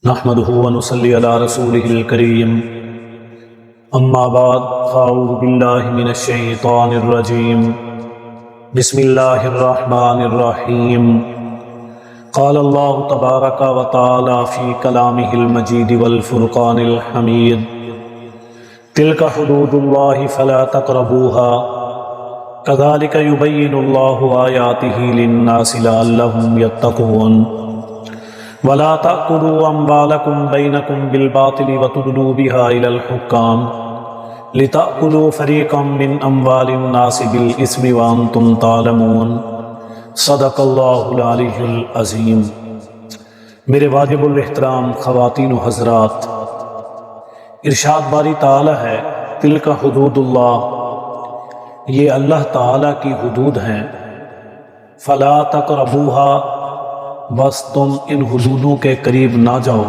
نحمده ونصلي على رسوله الكريم اما بعد فاعوذ بالله من الشيطان الرجيم بسم الله الرحمن الرحيم قال الله تبارك وتعالى في كلامه المجيد والفرقان الحميد تلك حدود الله فلا تقربوها كذلك يبين الله آياته للناس لعلهم يتقون ولا تأكلوا أموالكم بينكم بالباطل وتدلوا بها إلى الحكام لتأكلوا فريقا من أموال الناس بالإثم وأنتم تعلمون صدق اللہ العلی العظیم۔ میرے واجب الاحترام خواتین و حضرات، ارشاد باری تعالی ہے تلک حدود اللہ، یہ اللہ تعالی کی حدود ہیں، فلا تقربوها، بس تم ان حدودوں کے قریب نہ جاؤ۔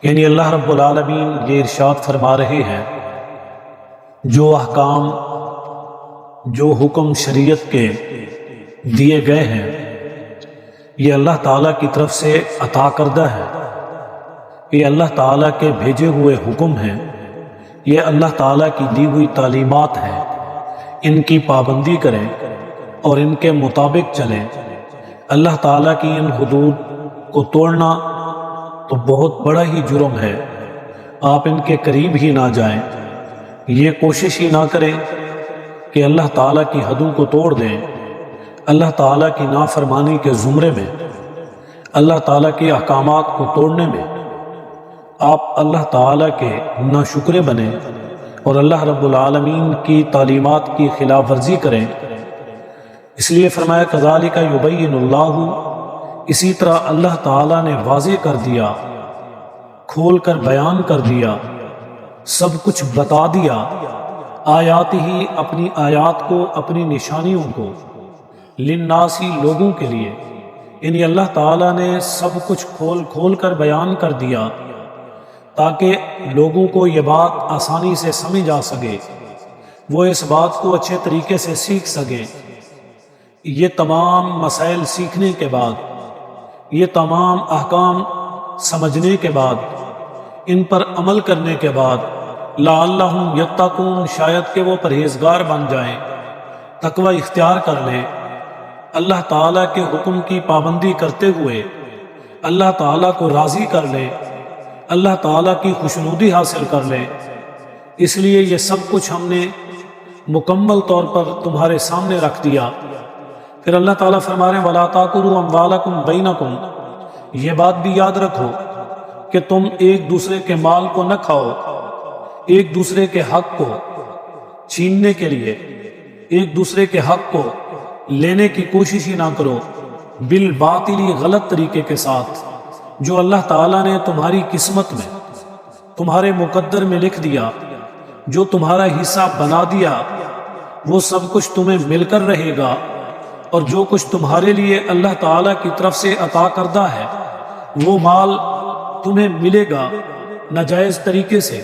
یعنی اللہ رب العالمین یہ ارشاد فرما رہے ہیں جو احکام، جو حکم شریعت کے دیے گئے ہیں یہ اللہ تعالیٰ کی طرف سے عطا کردہ ہے، یہ اللہ تعالیٰ کے بھیجے ہوئے حکم ہیں، یہ اللہ تعالیٰ کی دی ہوئی تعلیمات ہیں، ان کی پابندی کریں اور ان کے مطابق چلیں۔ اللہ تعالیٰ کی ان حدود کو توڑنا تو بہت بڑا ہی جرم ہے، آپ ان کے قریب ہی نہ جائیں، یہ کوشش ہی نہ کریں کہ اللہ تعالیٰ کی حدوں کو توڑ دیں۔ اللہ تعالیٰ کی نافرمانی کے زمرے میں، اللہ تعالیٰ کے احکامات کو توڑنے میں آپ اللہ تعالیٰ کے ناشکرے بنیں اور اللہ رب العالمین کی تعلیمات کی خلاف ورزی کریں۔ اس لیے فرمایا کذالک یبین اللہ، اسی طرح اللہ تعالیٰ نے واضح کر دیا، کھول کر بیان کر دیا، سب کچھ بتا دیا، آیات ہی، اپنی آیات کو، اپنی نشانیوں کو، للناسی، لوگوں کے لیے، یعنی اللہ تعالیٰ نے سب کچھ کھول کر بیان کر دیا تاکہ لوگوں کو یہ بات آسانی سے سمجھ آ سکے، وہ اس بات کو اچھے طریقے سے سیکھ سکے۔ یہ تمام مسائل سیکھنے کے بعد، یہ تمام احکام سمجھنے کے بعد، ان پر عمل کرنے کے بعد لعلہم یتقون، شاید کہ وہ پرہیزگار بن جائیں، تقوی اختیار کر لیں، اللہ تعالیٰ کے حکم کی پابندی کرتے ہوئے اللہ تعالیٰ کو راضی کر لیں، اللہ تعالیٰ کی خوشنودی حاصل کر لیں۔ اس لیے یہ سب کچھ ہم نے مکمل طور پر تمہارے سامنے رکھ دیا۔ پھر اللہ تعالیٰ فرما رہے ہیں وَلَا تَأْكُلُوا أَمْوَالَكُمْ بَيْنَكُمْ، یہ بات بھی یاد رکھو کہ تم ایک دوسرے کے مال کو نہ کھاؤ، ایک دوسرے کے حق کو چھیننے کے لیے، ایک دوسرے کے حق کو لینے کی کوشش ہی نہ کرو، بالباطلی، غلط طریقے کے ساتھ، جو اللہ تعالیٰ نے تمہاری قسمت میں، تمہارے مقدر میں لکھ دیا، جو تمہارا حصہ بنا دیا، وہ سب کچھ تمہیں مل کر رہے گا، اور جو کچھ تمہارے لیے اللہ تعالیٰ کی طرف سے عطا کردہ ہے وہ مال تمہیں ملے گا ناجائز طریقے سے،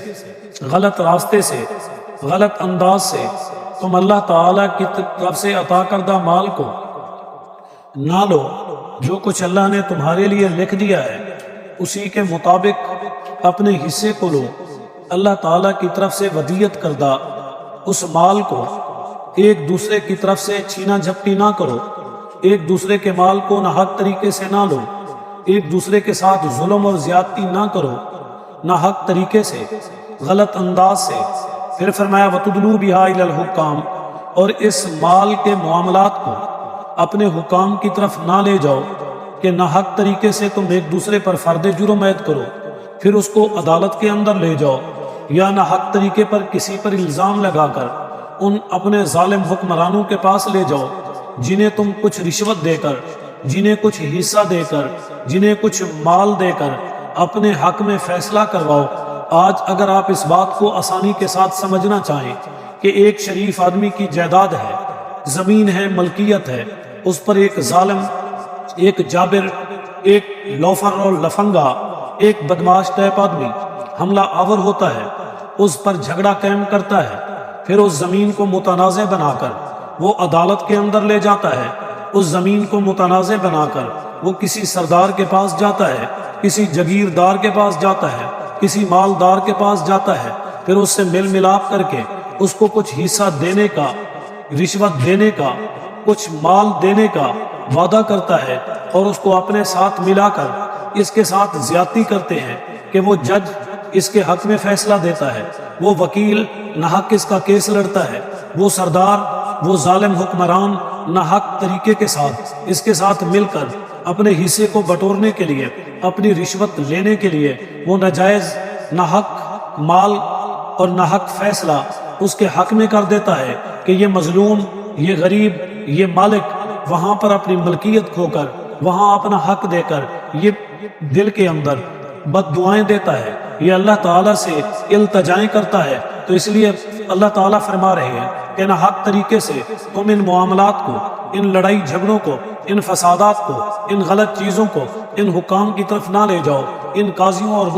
غلط راستے سے، غلط انداز سے۔ تم اللہ تعالیٰ کی طرف سے عطا کردہ مال کو نہ لو، جو کچھ اللہ نے تمہارے لیے لکھ دیا ہے اسی کے مطابق اپنے حصے کو لو۔ اللہ تعالیٰ کی طرف سے ودیعت کردہ اس مال کو ایک دوسرے کی طرف سے چھینا جھپٹی نہ کرو، ایک دوسرے کے مال کو ناحق طریقے سے نہ لو، ایک دوسرے کے ساتھ ظلم اور زیادتی نہ کرو، ناحق طریقے سے، غلط انداز سے۔ پھر فرمایا وَتُدْلُوا بِهَا إِلَى الْحُكَّامِ، اور اس مال کے معاملات کو اپنے حکام کی طرف نہ لے جاؤ کہ ناحق طریقے سے تم ایک دوسرے پر فرد جرم عائد کرو، پھر اس کو عدالت کے اندر لے جاؤ، یا ناحق طریقے پر کسی پر الزام لگا کر ان اپنے ظالم حکمرانوں کے پاس لے جاؤ جنہیں تم کچھ رشوت دے کر، جنہیں کچھ حصہ دے کر، جنہیں کچھ مال دے کر اپنے حق میں فیصلہ کرواؤ۔ آج اگر آپ اس بات کو آسانی کے ساتھ سمجھنا چاہیں کہ ایک شریف آدمی کی جائیداد ہے، زمین ہے، ملکیت ہے، اس پر ایک ظالم، ایک جابر، ایک لوفر اور لفنگا، ایک بدماش ٹائپ آدمی حملہ آور ہوتا ہے، اس پر جھگڑا قائم کرتا ہے، پھر اس زمین کو متنازع بنا کر وہ عدالت کے اندر لے جاتا ہے، اس زمین کو متنازع بنا کر وہ کسی سردار کے پاس جاتا ہے، کسی جگیردار کے پاس جاتا ہے، کسی مالدار کے پاس جاتا ہے، پھر اس سے مل ملاپ کر کے اس کو کچھ حصہ دینے کا، رشوت دینے کا، کچھ مال دینے کا وعدہ کرتا ہے، اور اس کو اپنے ساتھ ملا کر اس کے ساتھ زیادتی کرتے ہیں کہ وہ جج اس کے حق میں فیصلہ دیتا ہے، وہ وکیل ناحق اس کا کیس لڑتا ہے، وہ سردار، وہ ظالم حکمران ناحق طریقے کے ساتھ اس کے ساتھ مل کر اپنے حصے کو بٹورنے کے لیے، اپنی رشوت لینے کے لیے وہ ناجائز ناحق مال اور ناحق فیصلہ اس کے حق میں کر دیتا ہے کہ یہ مظلوم، یہ غریب، یہ مالک وہاں پر اپنی ملکیت کھو کر، وہاں اپنا حق دے کر یہ دل کے اندر بد دعائیں دیتا ہے، یہ اللہ تعالیٰ سے التجائیں کرتا ہے۔ تو اس لیے اللہ تعالیٰ فرما رہے ہیں کہ نہ حق طریقے سے تم ان معاملات کو، ان لڑائی جھگڑوں کو، ان فسادات کو، ان غلط چیزوں کو، ان حکام کی طرف نہ لے جاؤ، ان قاضیوں اور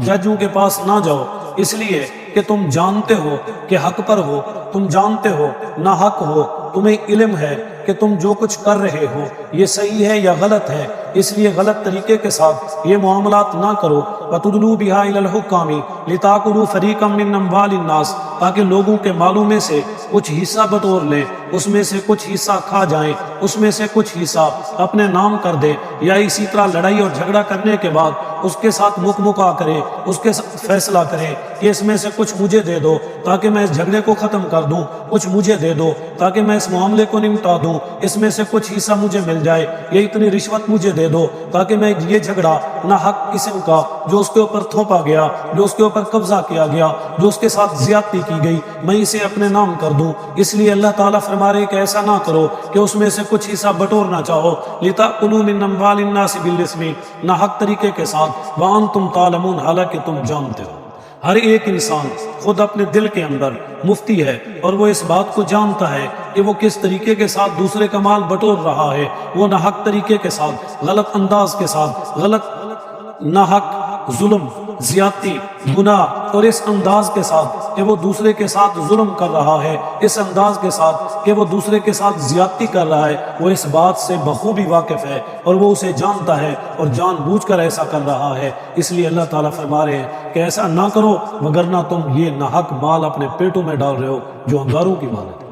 ججوں کے پاس نہ جاؤ، اس لیے کہ تم جانتے ہو کہ حق پر ہو، تم جانتے ہو نہ حق ہو، تمہیں علم ہے کہ تم جو کچھ کر رہے ہو یہ صحیح ہے یا غلط ہے، اس لیے غلط طریقے کے ساتھ یہ معاملات نہ کرو۔ وَتُدْلُوا بِهَا إِلَى الْحُكَّامِ لِتَأْكُلُوا فَرِيقًا مِّنْ أَمْوَالِ النَّاسِ، تاکہ لوگوں کے مالوں میں سے کچھ حصہ بٹور لیں، اس میں سے کچھ حصہ کھا جائیں، اس میں سے کچھ حصہ اپنے نام کر دے، یا اسی طرح لڑائی اور جھگڑا کرنے کے بعد اس کے ساتھ مکمکا کرے، اس کے ساتھ فیصلہ کرے کہ اس میں سے کچھ مجھے دے دو تاکہ میں اس جھگڑے کو ختم کر دوں، کچھ مجھے دے دو تاکہ میں اس معاملے کو نمٹا دوں، اس میں سے کچھ حصہ مجھے مل جائے، یہ اتنی رشوت مجھے دے دو تاکہ میں یہ جھگڑا نہ حق قسم کا جو اس کے اوپر تھوپا گیا، جو اس کے اوپر قبضہ کیا گیا، جو اس کے ساتھ زیادتی کی گئی، میں اسے اپنے نام کر دوں۔ اس لیے اللہ تعالیٰ فرما رہے کہ ایسا نہ کرو کہ اس میں سے کچھ حصہ بٹورنا چاہو، لِتَأْكُلُوا مِنْ أَمْوَالِ النَّاسِ بِالْإِثْمِ، نہ حق طریقے کے ساتھ، وَأَنْتُمْ تَعْلَمُونَ، حالانکہ تم جانتے ہو۔ ہر ایک انسان خود اپنے دل کے اندر مفتی ہے، اور وہ اس بات کو جانتا ہے کہ وہ کس طریقے کے ساتھ دوسرے کا مال بٹور رہا ہے، وہ ناحق طریقے کے ساتھ، غلط انداز کے ساتھ، غلط ناحق ظلم، زیادتی، گناہ، اور اس انداز کے ساتھ کہ وہ دوسرے کے ساتھ ظلم کر رہا ہے، اس انداز کے ساتھ کہ وہ دوسرے کے ساتھ زیادتی کر رہا ہے، وہ اس بات سے بخوبی واقف ہے اور وہ اسے جانتا ہے اور جان بوجھ کر ایسا کر رہا ہے۔ اس لیے اللہ تعالیٰ فرما رہے ہیں کہ ایسا نہ کرو، وگرنہ تم یہ ناحق مال اپنے پیٹوں میں ڈال رہے ہو جو انگاروں کی مانند ہے۔